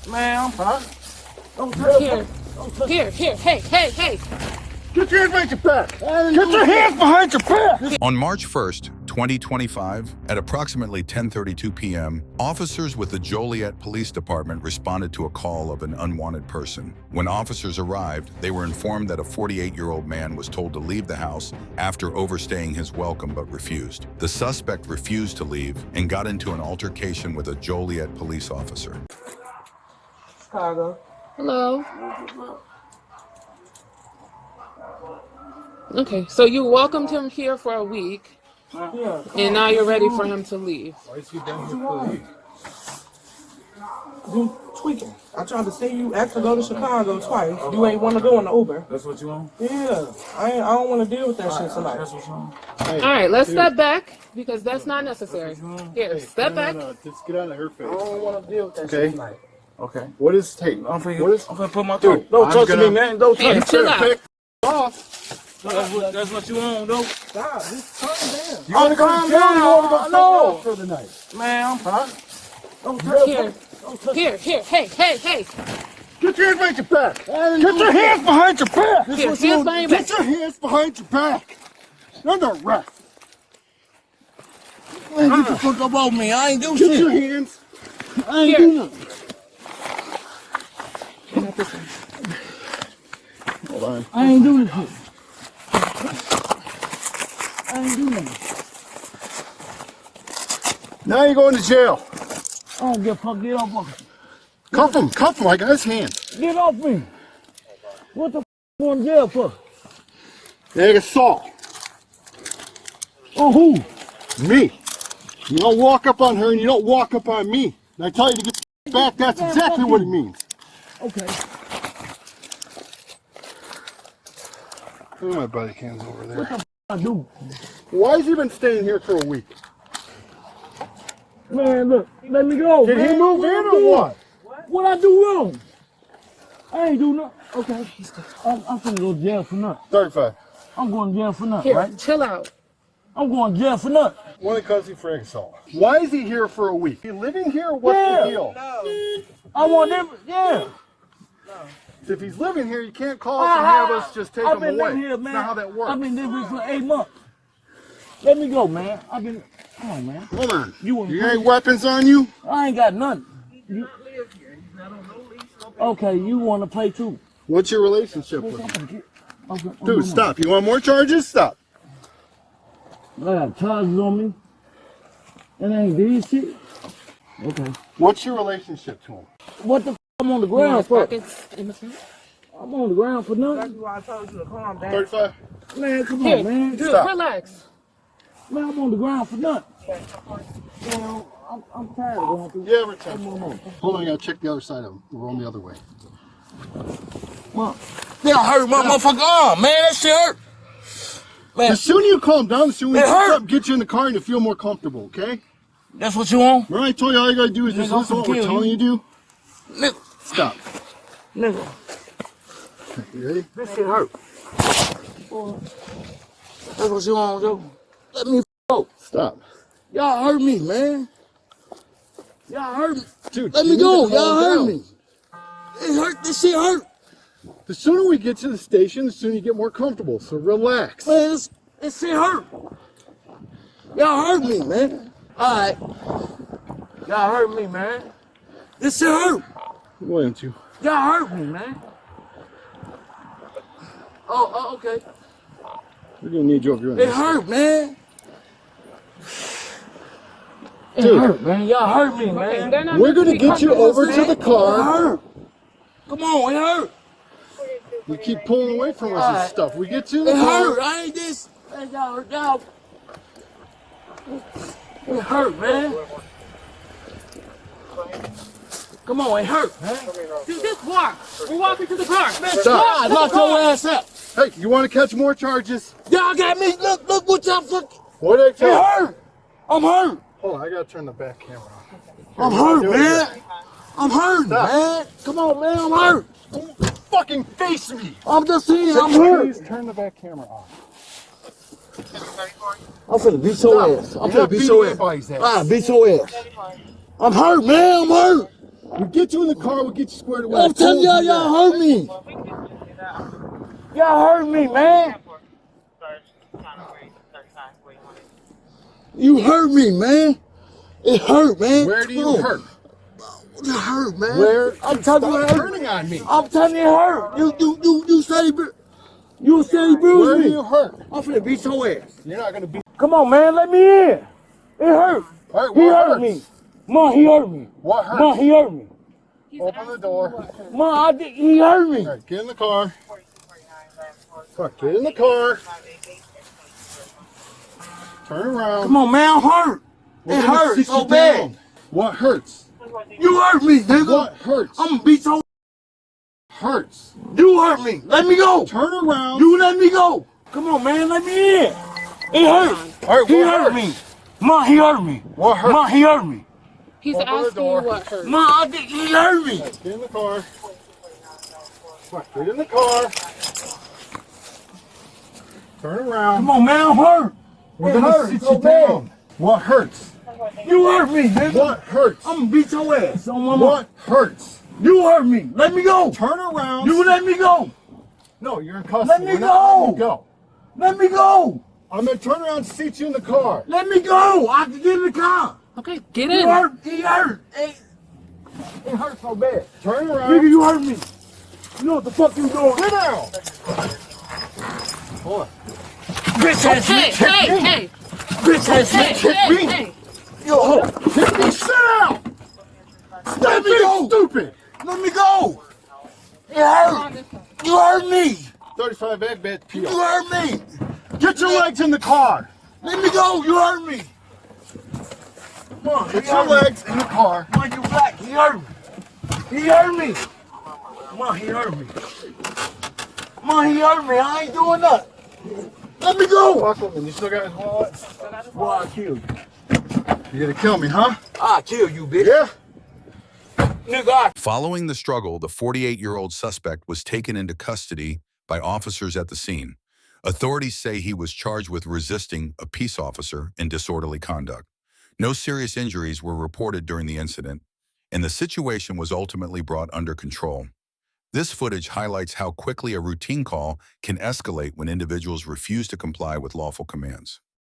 Man, I'm fine. Don't touch Here, hey. Get your hands behind your back. Get your hands behind your back. On March 1st, 2025, at approximately 10:32 p.m., officers with the Joliet Police Department responded to a call of an unwanted person. When officers arrived, they were informed that a 48-year-old man was told to leave the house after overstaying his welcome but refused. The suspect refused to leave and got into an altercation with a Joliet police officer. Chicago. Hello. Okay, so you welcomed him here for a week, and now you're ready for him to leave. Why is he down here for a week? You tweaking. I tried to see you ask to go to Chicago twice. You ain't want to go in the Uber. That's what you want? Yeah. I don't want to deal with that shit tonight. That's what you want? All right, let's step back because that's not necessary. Here, step back. No, just get out of her face. I don't want to deal with that shit tonight. Okay. What is tape? I'm finna put my throat. Don't touch me, man. Don't touch Here, me. chill out. Off. That's what you want, though. Stop. Just calm down. You want to go calm to jail? down. You want to go No. for the night? Man, I'm fine. Don't touch me. Here, hey. Get your hands behind your back. Get your hands behind your back. Here, hands behind your Get back. your hands behind your back. You're under arrest. Man, get the fuck up off me. I ain't do Get your shit. hands. I ain't Here. do nothing. Hold on. I ain't do this shit. I ain't do nothing. Now you're going to jail. I don't give a fuck. Get off of me. Cuff him. I got his hands. Get off me. What the f going to jail for? Ag assault. Oh, who? Me. You don't walk up on her and you don't walk up on me. And I tell you to get the back, that's exactly what it means. Okay. Look at my buddy cams over there. I do. Why has he been staying here for a week? Man, look. Let me go. Did man. he move in or what? What I do wrong? I ain't do nothing. Okay. I'm finna go to jail for nothing. 35. I'm going to jail for nothing, Here, right? chill out. I'm going to jail for nothing. One custody for ag assault. Why is he here for a week? He living here or what's the deal? I want them. Yeah. If he's living here, you can't call us and have us just take I've him been away. living here, man. That's not how that works. I've been living here for 8 months. Let me go, man. Come on, man. Hold on. You You got any weapons on you? I ain't got nothing. Okay, you want to play too? What's your relationship with him? Okay, Dude, stop. You want more charges? Stop. I got charges on me. And I ain't did shit. Okay. What's your relationship to him? What the f I'm on the ground for? Pockets in the front. I'm on the ground for nothing. That's why I told you to calm down. 35. Man, come Here, on, man. dude, Stop. relax. Man, I'm on the ground for nothing. Man, I'm tired of going through. Yeah, return. Hold on, I gotta check the other side of him. We're rolling the other way. Well, they hurt my motherfucking arm, man. That shit hurt. Man, The sooner you calm down, the sooner It you hurt. up, get you in the car and you feel more comfortable, okay? that's what you want? Remember I told you all you gotta do is just Nigga, I'm listen to what gonna we're kill telling you to do? Nigga, Stop. nigga, You ready? this shit hurt. That's what you want, Joe? Let me go. Stop. Y'all hurt me, man. Y'all hurt me. Dude, Let you me need go. to Y'all calm hurt down. me. It hurt. This shit hurt. The sooner we get to the station, the sooner you get more comfortable. So relax. Man, this shit hurt. Y'all hurt me, man. All right. Y'all hurt me, man. This shit hurt. I'm going to. Y'all hurt me, man. Oh, okay. We're gonna need you over here. It hurt, man. It Dude. hurt, man. Y'all hurt me, man. They're not We're gonna meant to be get you comfortable, over to man. the It car. hurt. Come on, it hurt. You keep pulling away from us and Alright. stuff. We get to the It car. hurt. I ain't this. Man, y'all hurt. Y'all. It hurt, man. Come on, it hurt, man. Dude, just walk. We're walking to the car. Stop. Lock your ass up. Hey, you want to catch more charges? Y'all got me. Look what y'all fucking. What did I It tell you? hurt. I'm hurt. Hold on, I gotta turn the back camera on. I'm hurt, man. I'm hurt, man. Come on, man. I'm hurt. Don't fucking face me. I'm just saying, I'm hurt. Please turn the back camera off. I'm finna beat your ass. I'm You're not finna beat your beating ass. anybody's ass. Ah, beat your ass. I'm hurt, man. I'm hurt. We'll get you in the car. We'll get you squared away. I'm telling y'all, y'all hurt me. Y'all hurt me, man. You hurt me, man. It hurt, man. Where do you hurt? It hurt, man. Where? I'm telling you, it hurt. Turning on me. I'm telling you, it hurt. You steady bruise Where me. do you hurt? I'm finna beat your ass. You're not gonna be. Come on, man, let me in. It hurt. All right, He what hurt hurts? me. Ma, he hurt me. What hurts? Ma, he hurt me. Open the door. Ma, he hurt me. All right, get in the car. Fuck, get in the car. Turn around. Come on, man, I'm hurt. We're It gonna hurts sit so you bad. down. What hurts? You hurt me, nigga. What hurts? I'm gonna beat your. Hurts. You hurt me. Let me go. Turn around. You let me go. Come on, man, let me in. It hurt. All right, He what hurt hurts? me. Ma, he hurt me. What hurts? Ma, he hurt me. He's Open the asking you door. what hurt. Ma, he hurt me. Get in the car. Fuck, get in the car. Turn around. Come on, man, I'm hurt. We're It gonna hurts sit so you bad. down. What hurts? You hurt me, nigga. What hurts? I'm gonna beat your ass. On my What hurts? You hurt me. Let me go. Turn around. You let me go. No, you're in custody. Let me We're not letting you go. go. Let me go. I'm gonna turn around and seat you in the car. Let me go. I can get in the car. Okay, get You in. hurt. He hurt. It hurt so bad. Turn Nigga, around. you hurt me. You know what the fuck you doing? Sit down. Hold on. Bitch ass Hey, kick hey, me. hey, Bitch ass hey, kick hey, me. hey. Yo, ho. Kick me. Sit down. Let me go. Stupid. Let me go. It hurt. You hurt me. 35 egg bed You peel. hurt me. Get your legs in the car. Let me go. You hurt me. Come on. Get your legs in the car. Come on, you black. He hurt me. He hurt me. Come on, he hurt me. Come on, he hurt me. I ain't doing nothing. Let me go. Fuck him, and you still got his wallet? Boy, I'll kill you. You're gonna kill me, huh? I'll kill you, bitch. Yeah. Nigga, Following the struggle, the 48-year-old suspect was taken into custody by officers at the scene. Authorities say he was charged with resisting a peace officer in disorderly conduct. No serious injuries were reported during the incident, and the situation was ultimately brought under control. This footage highlights how quickly a routine call can escalate when individuals refuse to comply with lawful commands.